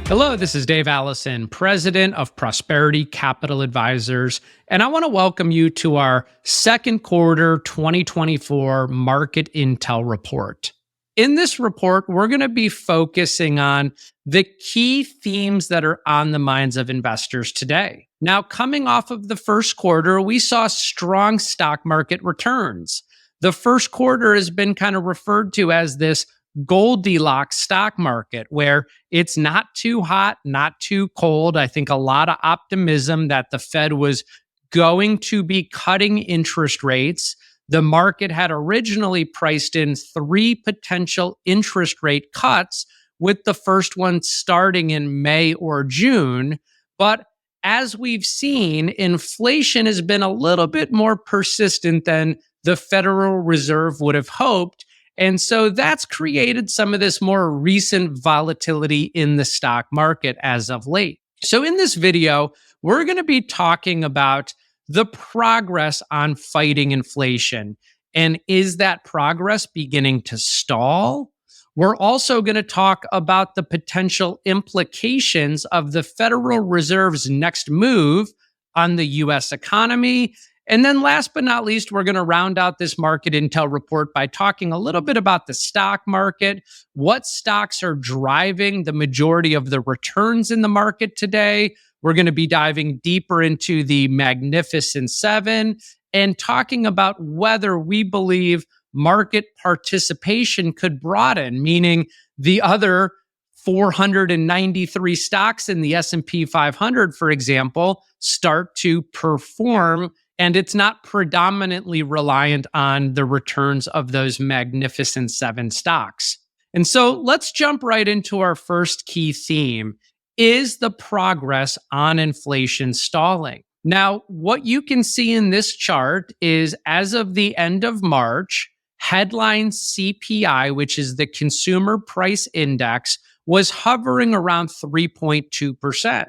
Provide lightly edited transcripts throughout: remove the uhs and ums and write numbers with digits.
Hello, this is Dave Allison, president of Prosperity Capital Advisors, and I want to welcome you to our second quarter 2024 market intel report. In this report, we're going to be focusing on the key themes that are on the minds of investors today. Now, coming off of the first quarter, we saw strong stock market returns. The first quarter has been kind of referred to as this Goldilocks stock market, where it's not too hot, not too cold. I think a lot of optimism that the Fed was going to be cutting interest rates. The market had originally priced in 3 potential interest rate cuts, with the first one starting in May or June. But as we've seen, inflation has been a little bit more persistent than the Federal Reserve would have hoped. And so that's created some of this more recent volatility in the stock market as of late. So in this video, we're going to be talking about the progress on fighting inflation. And is that progress beginning to stall? We're also going to talk about the potential implications of the Federal Reserve's next move on the US economy. And then last but not least, we're going to round out this market intel report by talking a little bit about the stock market, what stocks are driving the majority of the returns in the market today. We're going to be diving deeper into the Magnificent Seven and talking about whether we believe market participation could broaden, meaning the other 493 stocks in the S&P 500, for example, start to perform, and it's not predominantly reliant on the returns of those Magnificent Seven stocks. And so let's jump right into our first key theme. Is the progress on inflation stalling? Now, what you can see in this chart is, as of the end of March, headline CPI, which is the Consumer Price Index, was hovering around 3.2%.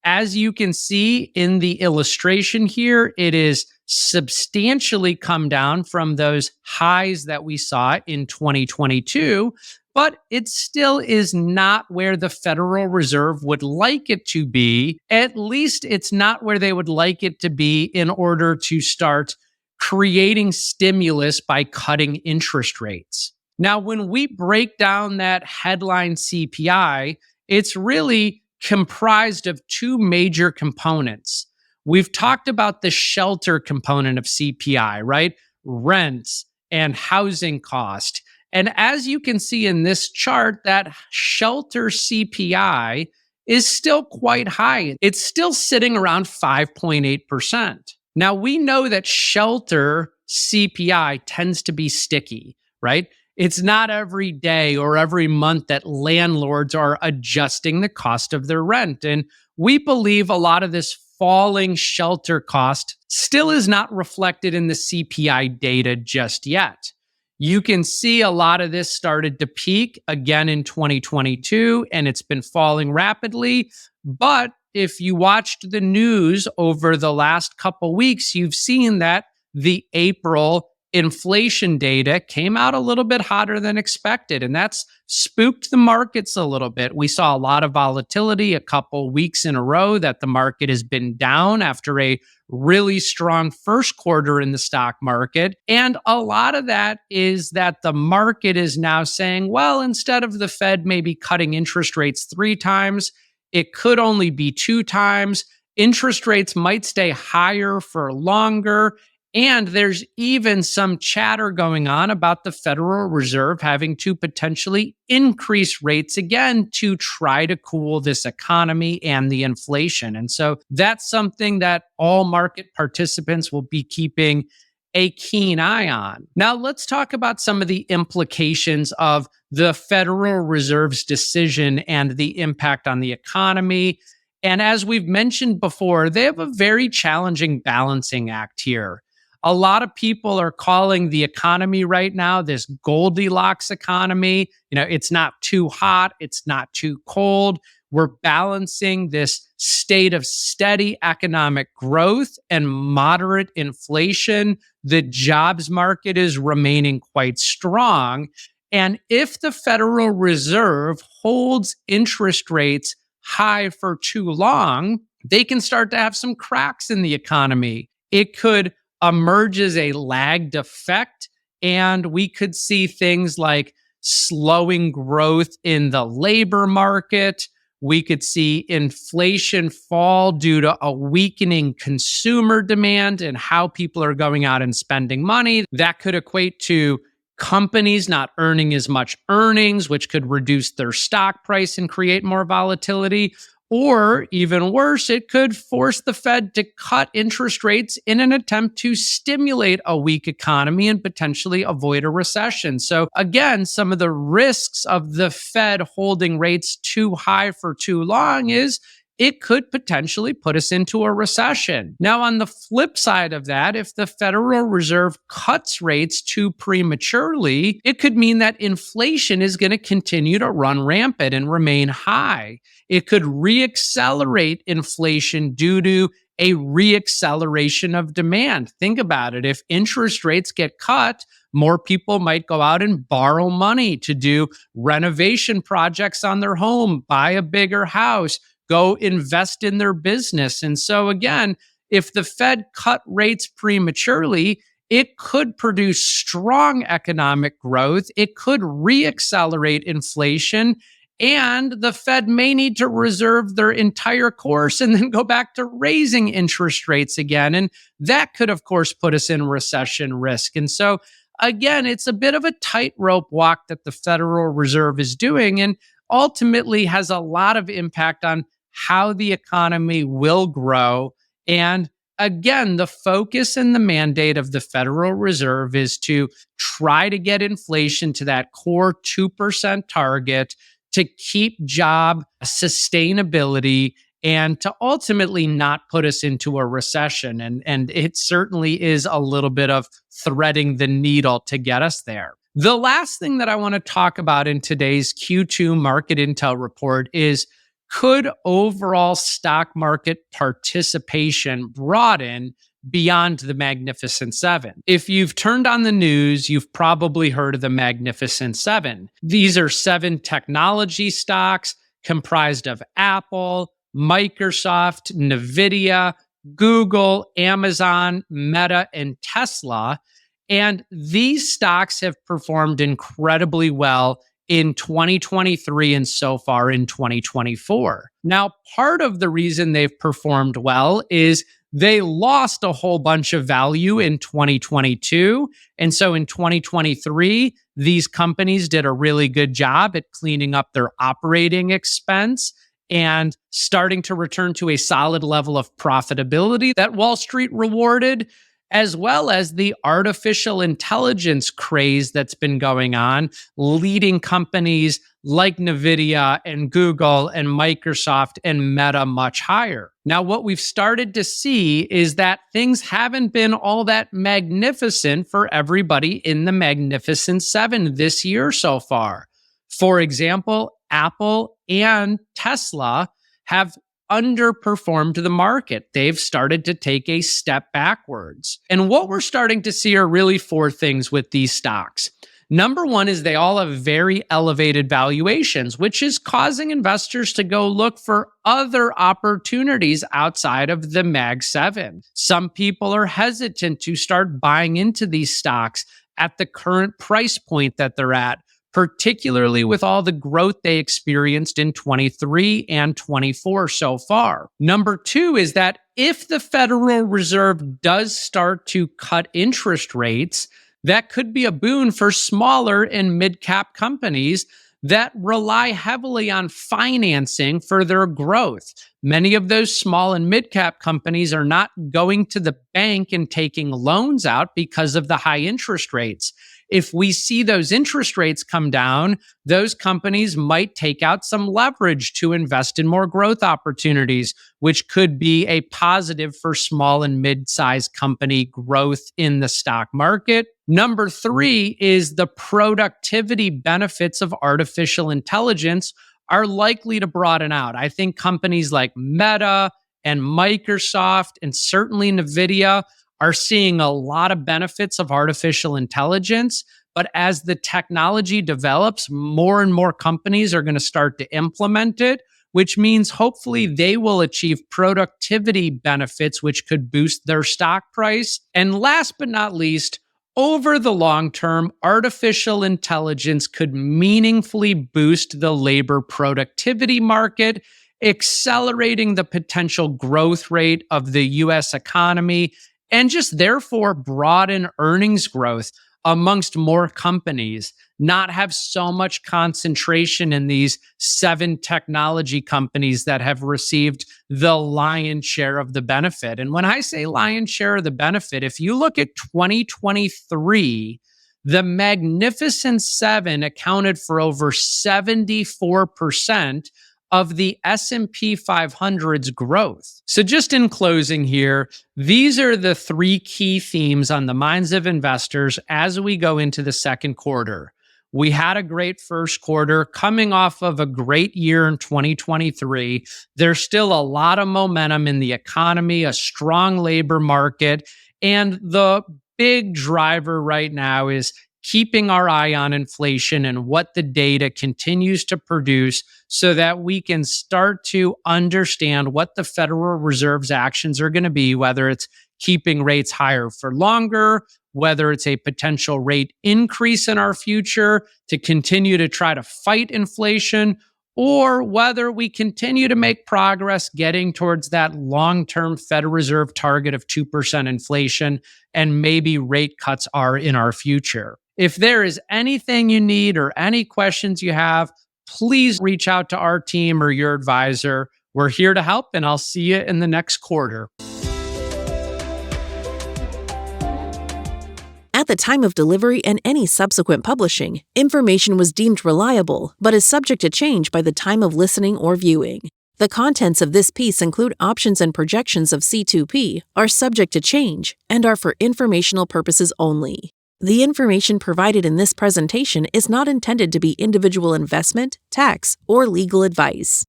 As you can see in the illustration here, it is substantially come down from those highs that we saw in 2022, but it still is not where the Federal Reserve would like it to be. At least it's not where they would like it to be in order to start creating stimulus by cutting interest rates. Now, when we break down that headline CPI, it's really comprised of 2 major components. We've talked about the shelter component of CPI, right? Rents and housing cost. And as you can see in this chart, that shelter CPI is still quite high. It's still sitting around 5.8%. Now, we know that shelter CPI tends to be sticky, right? It's not every day or every month that landlords are adjusting the cost of their rent. And we believe a lot of this falling shelter cost still is not reflected in the CPI data just yet. You can see a lot of this started to peak again in 2022, and it's been falling rapidly. But if you watched the news over the last couple weeks, you've seen that the April inflation data came out a little bit hotter than expected, and that's spooked the markets a little bit. We saw a lot of volatility a couple weeks in a row that the market has been down after a really strong first quarter in the stock market. And a lot of that is that the market is now saying, well, instead of the Fed maybe cutting interest rates 3 times, it could only be 2 times. Interest rates might stay higher for longer. And there's even some chatter going on about the Federal Reserve having to potentially increase rates again to try to cool this economy and the inflation. And so that's something that all market participants will be keeping a keen eye on. Now, let's talk about some of the implications of the Federal Reserve's decision and the impact on the economy. And as we've mentioned before, they have a very challenging balancing act here. A lot of people are calling the economy right now this Goldilocks economy. You know, it's not too hot, it's not too cold. We're balancing this state of steady economic growth and moderate inflation. The jobs market is remaining quite strong. And if the Federal Reserve holds interest rates high for too long, they can start to have some cracks in the economy. It could emerge as a lagged effect, and we could see things like slowing growth in the labor market. We could see inflation fall due to a weakening consumer demand and how people are going out and spending money. That could equate to companies not earning as much earnings, which could reduce their stock price and create more volatility. Or even worse, it could force the Fed to cut interest rates in an attempt to stimulate a weak economy and potentially avoid a recession. So, again, some of the risks of the Fed holding rates too high for too long is it could potentially put us into a recession. Now, on the flip side of that, if the Federal Reserve cuts rates too prematurely, it could mean that inflation is going to continue to run rampant and remain high. It could reaccelerate inflation due to a reacceleration of demand. Think about it. If interest rates get cut, more people might go out and borrow money to do renovation projects on their home, buy a bigger house, go invest in their business. And so, again, if the Fed cut rates prematurely, it could produce strong economic growth. It could reaccelerate inflation. And the Fed may need to reserve their entire course and then go back to raising interest rates again. And that could, of course, put us in recession risk. And so, again, it's a bit of a tightrope walk that the Federal Reserve is doing and ultimately has a lot of impact on how the economy will grow. And again, the focus and the mandate of the Federal Reserve is to try to get inflation to that core 2% target, to keep job sustainability, and to ultimately not put us into a recession. And it certainly is a little bit of threading the needle to get us there. The last thing that I want to talk about in today's Q2 market intel report is, could overall stock market participation broaden beyond the Magnificent Seven? If you've turned on the news, you've probably heard of the Magnificent Seven. These are 7 technology stocks comprised of Apple, Microsoft, NVIDIA, Google, Amazon, Meta, and Tesla. And these stocks have performed incredibly well in 2023 and so far in 2024. Now, part of the reason they've performed well is they lost a whole bunch of value in 2022. And so in 2023, these companies did a really good job at cleaning up their operating expense and starting to return to a solid level of profitability that Wall Street rewarded, as well as the artificial intelligence craze that's been going on, leading companies like NVIDIA and Google and Microsoft and Meta much higher. Now, what we've started to see is that things haven't been all that magnificent for everybody in the Magnificent Seven this year so far. For example, Apple and Tesla have underperformed the market. They've started to take a step backwards. And what we're starting to see are really 4 things with these stocks. Number one is they all have very elevated valuations, which is causing investors to go look for other opportunities outside of the Mag 7. Some people are hesitant to start buying into these stocks at the current price point that they're at, particularly with all the growth they experienced in 23 and 24 so far. Number 2 is that if the Federal Reserve does start to cut interest rates, that could be a boon for smaller and mid-cap companies that rely heavily on financing for their growth. Many of those small and mid-cap companies are not going to the bank and taking loans out because of the high interest rates. If we see those interest rates come down, those companies might take out some leverage to invest in more growth opportunities, which could be a positive for small and mid-sized company growth in the stock market. Number 3 is the productivity benefits of artificial intelligence are likely to broaden out. I think companies like Meta and Microsoft and certainly NVIDIA are seeing a lot of benefits of artificial intelligence. But as the technology develops, more and more companies are going to start to implement it, which means hopefully they will achieve productivity benefits, which could boost their stock price. And last but not least, over the long term, artificial intelligence could meaningfully boost the labor productivity market, accelerating the potential growth rate of the US economy, and just therefore broaden earnings growth amongst more companies, not have so much concentration in these 7 technology companies that have received the lion's share of the benefit. And when I say lion's share of the benefit, if you look at 2023, the Magnificent Seven accounted for over 74% of the S&P 500's growth. So just in closing here, these are the 3 key themes on the minds of investors as we go into the second quarter. We had a great first quarter coming off of a great year in 2023. There's still a lot of momentum in the economy, a strong labor market, and the big driver right now is keeping our eye on inflation and what the data continues to produce so that we can start to understand what the Federal Reserve's actions are going to be, whether it's keeping rates higher for longer, whether it's a potential rate increase in our future to continue to try to fight inflation, or whether we continue to make progress getting towards that long-term Federal Reserve target of 2% inflation and maybe rate cuts are in our future. If there is anything you need or any questions you have, please reach out to our team or your advisor. We're here to help, and I'll see you in the next quarter. At the time of delivery and any subsequent publishing, information was deemed reliable, but is subject to change by the time of listening or viewing. The contents of this piece include options and projections of C2P, are subject to change, and are for informational purposes only. The information provided in this presentation is not intended to be individual investment, tax, or legal advice.